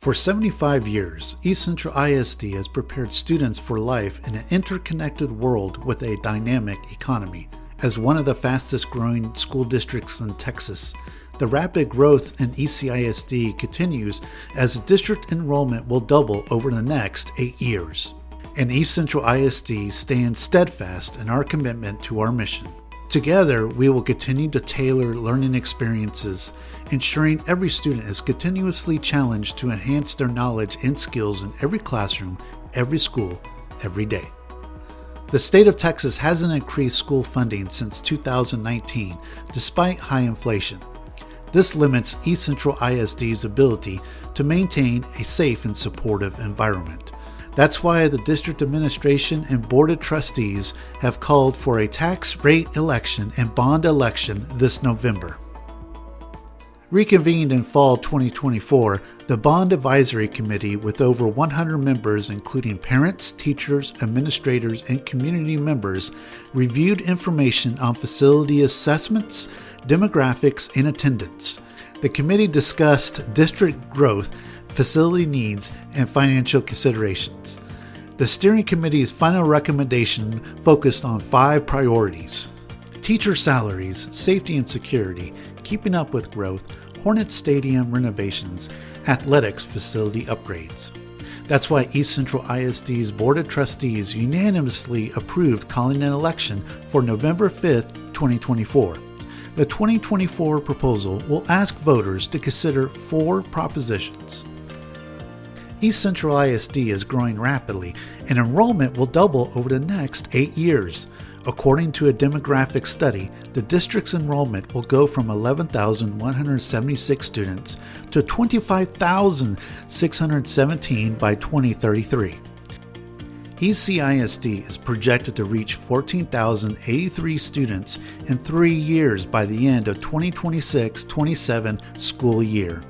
For 75 years, East Central ISD has prepared students for life in an interconnected world with a dynamic economy. As one of the fastest growing school districts in Texas, the rapid growth in ECISD continues as the district enrollment will double over the next 8 years. And East Central ISD stands steadfast in our commitment to our mission. Together, we will continue to tailor learning experiences, ensuring every student is continuously challenged to enhance their knowledge and skills in every classroom, every school, every day. The state of Texas hasn't increased school funding since 2019, despite high inflation. This limits East Central ISD's ability to maintain a safe and supportive environment. That's why the district administration and board of trustees have called for a tax rate election and bond election this November. Reconvened in fall 2024, the Bond Advisory Committee, with over 100 members including parents, teachers, administrators, and community members, reviewed information on facility assessments, demographics, and attendance. The committee discussed district growth, facility needs, and financial considerations. The steering committee's final recommendation focused on 5 priorities: teacher salaries, safety and security, keeping up with growth, Hornet Stadium renovations, athletics facility upgrades. That's why East Central ISD's Board of Trustees unanimously approved calling an election for November 5th, 2024. The 2024 proposal will ask voters to consider 4 propositions. East Central ISD is growing rapidly, and enrollment will double over the next 8 years. According to a demographic study, the district's enrollment will go from 11,176 students to 25,617 by 2033. ECISD is projected to reach 14,083 students in 3 years by the end of 2026-27 school year.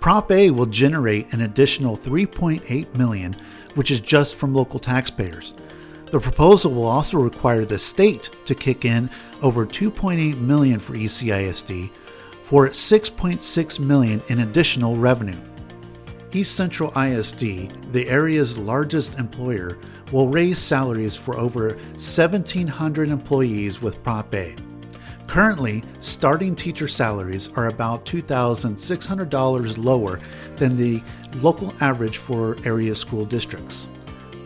Prop A will generate an additional $3.8 million, which is just from local taxpayers. The proposal will also require the state to kick in over $2.8 million for ECISD for $6.6 million in additional revenue. East Central ISD, the area's largest employer, will raise salaries for over 1,700 employees with Prop A. Currently, starting teacher salaries are about $2,600 lower than the local average for area school districts.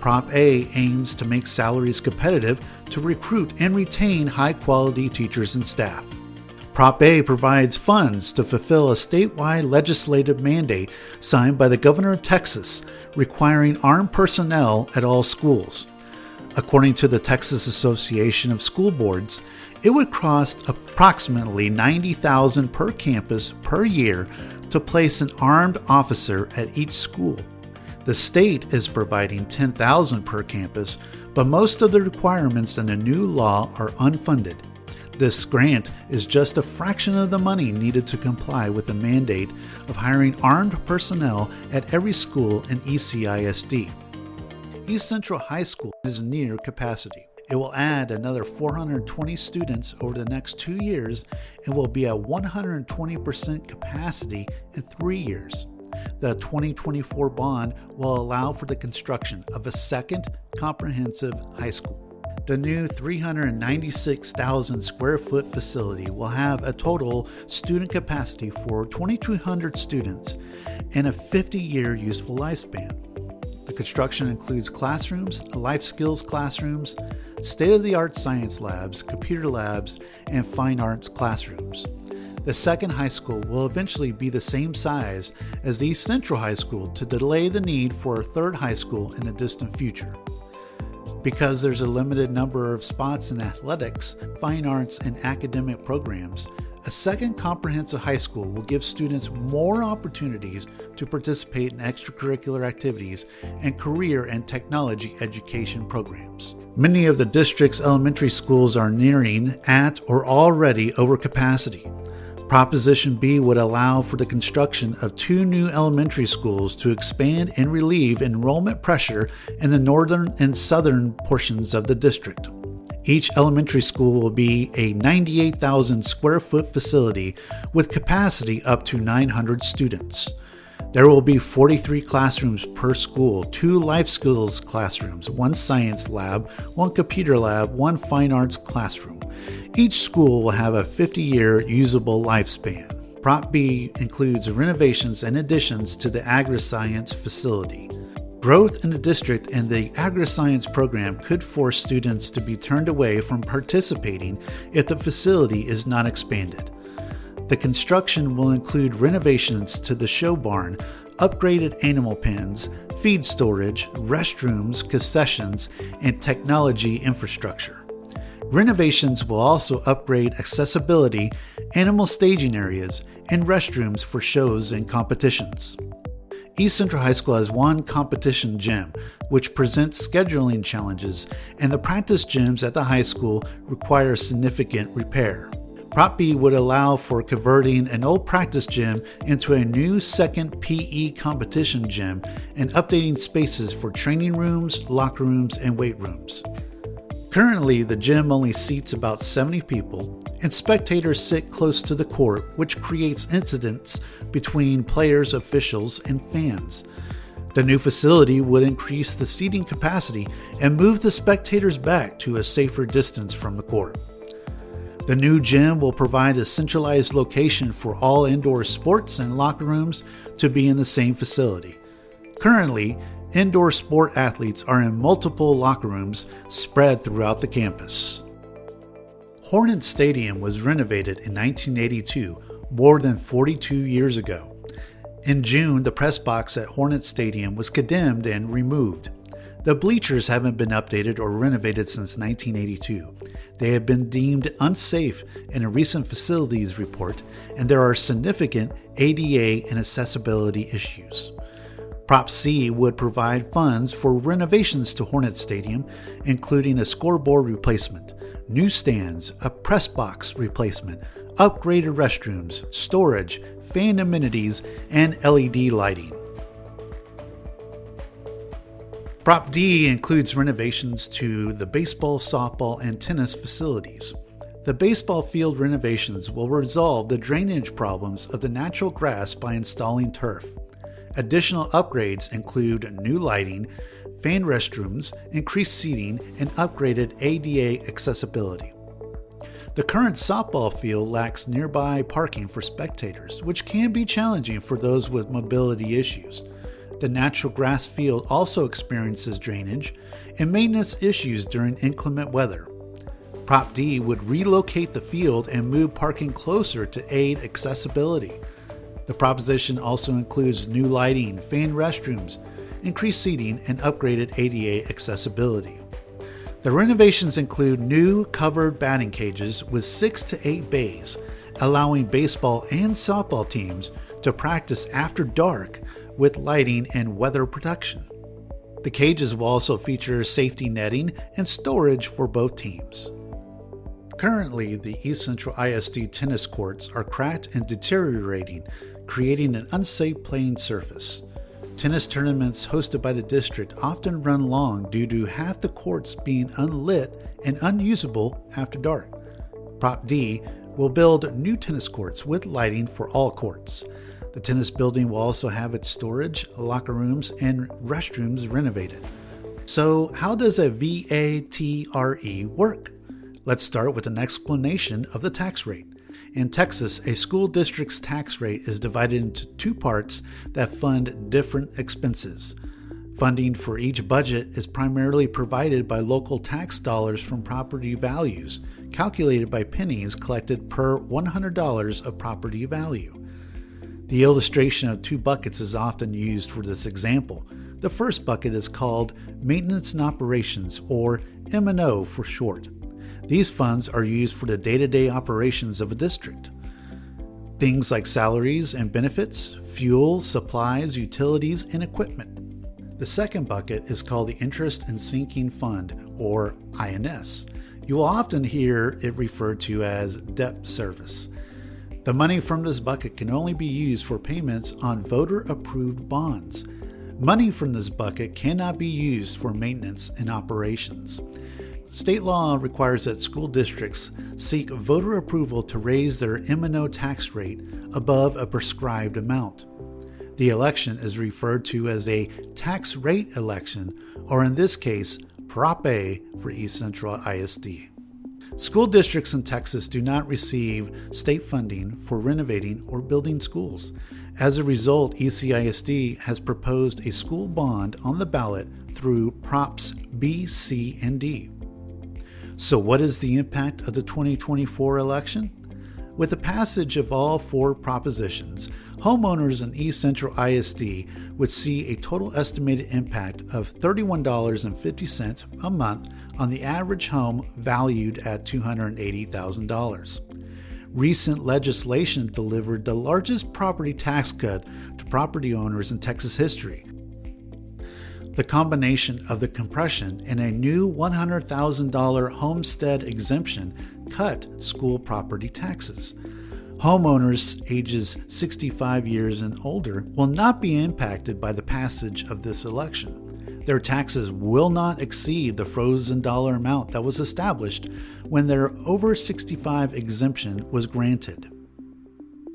Prop A aims to make salaries competitive to recruit and retain high-quality teachers and staff. Prop A provides funds to fulfill a statewide legislative mandate signed by the Governor of Texas requiring armed personnel at all schools. According to the Texas Association of School Boards, it would cost approximately $90,000 per campus per year to place an armed officer at each school. The state is providing $10,000 per campus, but most of the requirements in the new law are unfunded. This grant is just a fraction of the money needed to comply with the mandate of hiring armed personnel at every school in ECISD. East Central High School is near capacity. It will add another 420 students over the next 2 years and will be at 120% capacity in 3 years. The 2024 bond will allow for the construction of a second comprehensive high school. The new 396,000 square foot facility will have a total student capacity for 2,200 students and a 50-year useful lifespan. The construction includes classrooms, life skills classrooms, state-of-the-art science labs, computer labs, and fine arts classrooms. The second high school will eventually be the same size as the East Central High School to delay the need for a third high school in the distant future. Because there's a limited number of spots in athletics, fine arts, and academic programs, a second comprehensive high school will give students more opportunities to participate in extracurricular activities and career and technology education programs. Many of the district's elementary schools are nearing at or already over capacity. Proposition B would allow for the construction of 2 new elementary schools to expand and relieve enrollment pressure in the northern and southern portions of the district. Each elementary school will be a 98,000 square foot facility with capacity up to 900 students. There will be 43 classrooms per school, 2 life skills classrooms, 1 science lab, 1 computer lab, 1 fine arts classroom. Each school will have a 50-year usable lifespan. Prop B includes renovations and additions to the AgriScience facility. Growth in the district and the AgriScience program could force students to be turned away from participating if the facility is not expanded. The construction will include renovations to the show barn, upgraded animal pens, feed storage, restrooms, concessions, and technology infrastructure. Renovations will also upgrade accessibility, animal staging areas, and restrooms for shows and competitions. East Central High School has 1 competition gym, which presents scheduling challenges, and the practice gyms at the high school require significant repair. Prop B would allow for converting an old practice gym into a new second PE competition gym and updating spaces for training rooms, locker rooms, and weight rooms. Currently, the gym only seats about 70 people, and spectators sit close to the court, which creates incidents between players, officials, and fans. The new facility would increase the seating capacity and move the spectators back to a safer distance from the court. The new gym will provide a centralized location for all indoor sports and locker rooms to be in the same facility. Currently, indoor sport athletes are in multiple locker rooms spread throughout the campus. Hornet Stadium was renovated in 1982, more than 42 years ago. In June, the press box at Hornet Stadium was condemned and removed. The bleachers haven't been updated or renovated since 1982. They have been deemed unsafe in a recent facilities report, and there are significant ADA and accessibility issues. Prop C would provide funds for renovations to Hornet Stadium, including a scoreboard replacement, new stands, a press box replacement, upgraded restrooms, storage, fan amenities, and LED lighting. Prop D includes renovations to the baseball, softball, and tennis facilities. The baseball field renovations will resolve the drainage problems of the natural grass by installing turf. Additional upgrades include new lighting, fan restrooms, increased seating, and upgraded ADA accessibility. The current softball field lacks nearby parking for spectators, which can be challenging for those with mobility issues. The natural grass field also experiences drainage and maintenance issues during inclement weather. Prop D would relocate the field and move parking closer to aid accessibility. The proposition also includes new lighting, fan restrooms, increased seating, and upgraded ADA accessibility. The renovations include new covered batting cages with 6 to 8 bays, allowing baseball and softball teams to practice after dark with lighting and weather protection. The cages will also feature safety netting and storage for both teams. Currently, the East Central ISD tennis courts are cracked and deteriorating, creating an unsafe playing surface. Tennis tournaments hosted by the district often run long due to half the courts being unlit and unusable after dark. Prop D will build new tennis courts with lighting for all courts. The tennis building will also have its storage, locker rooms, and restrooms renovated. So, how does a VATRE work? Let's start with an explanation of the tax rate. In Texas, a school district's tax rate is divided into 2 parts that fund different expenses. Funding for each budget is primarily provided by local tax dollars from property values, calculated by pennies collected per $100 of property value. The illustration of 2 buckets is often used for this example. The first bucket is called Maintenance and Operations, or M&O for short. These funds are used for the day-to-day operations of a district. Things like salaries and benefits, fuel, supplies, utilities, and equipment. The second bucket is called the Interest and Sinking Fund, or INS. You will often hear it referred to as debt service. The money from this bucket can only be used for payments on voter-approved bonds. Money from this bucket cannot be used for maintenance and operations. State law requires that school districts seek voter approval to raise their M&O tax rate above a prescribed amount. The election is referred to as a tax rate election, or in this case, Prop A for Central ISD. School districts in Texas do not receive state funding for renovating or building schools. As a result, ECISD has proposed a school bond on the ballot through Props B, C, and D. So what is the impact of the 2024 election? With the passage of all four propositions, homeowners in Central ISD would see a total estimated impact of $31.50 a month on the average home valued at $280,000. Recent legislation delivered the largest property tax cut to property owners in Texas history. The combination of the compression and a new $100,000 homestead exemption cut school property taxes. Homeowners ages 65 years and older will not be impacted by the passage of this election. Their taxes will not exceed the frozen dollar amount that was established when their over 65 exemption was granted.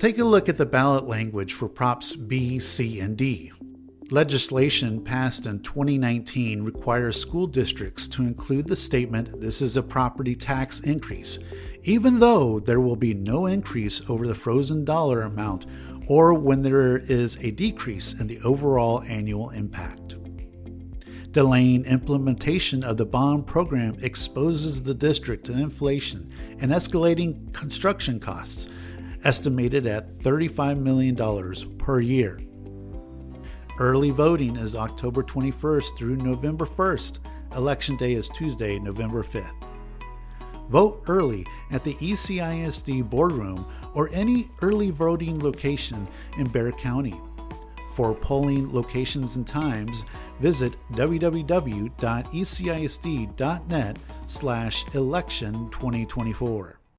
Take a look at the ballot language for Props B, C, and D. Legislation passed in 2019 requires school districts to include the statement, "This is a property tax increase," even though there will be no increase over the frozen dollar amount or when there is a decrease in the overall annual impact. Delaying implementation of the bond program exposes the district to inflation and escalating construction costs, estimated at $35 million per year. Early voting is October 21st through November 1st. Election day is Tuesday, November 5th. Vote early at the ECISD boardroom or any early voting location in Bexar County. For polling locations and times, visit www.ecisd.net/election2024.